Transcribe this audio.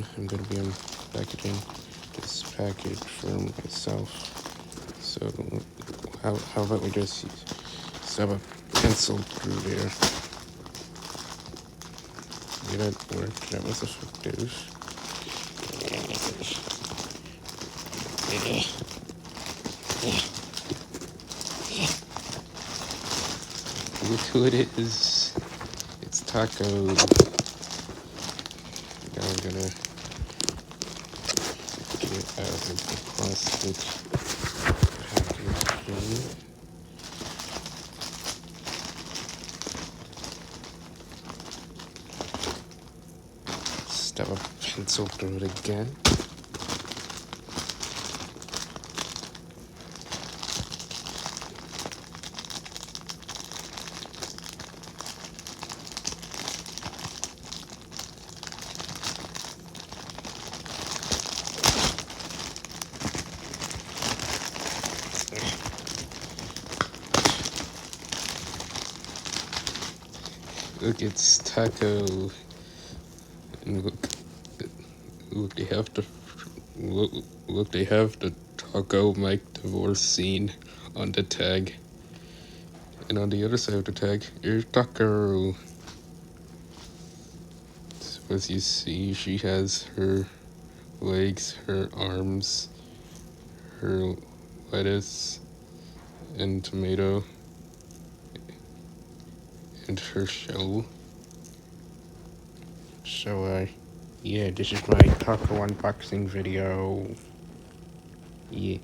again, I'm going to be unpacking this package for myself. So how about we just stab a pencil through there? Did that work? That was effective. Look who it is. It's Taco. Now I'm gonna get out of the plastic packaging. Stab a pencil through it again. Look, it's Taco. And look, they have the Taco Mike divorce scene on the tag. And on the other side of the tag, here's Taco. So as you see, she has her legs, her arms, her lettuce and tomato, and her shell. So, yeah, this is my taco unboxing video. Yeah.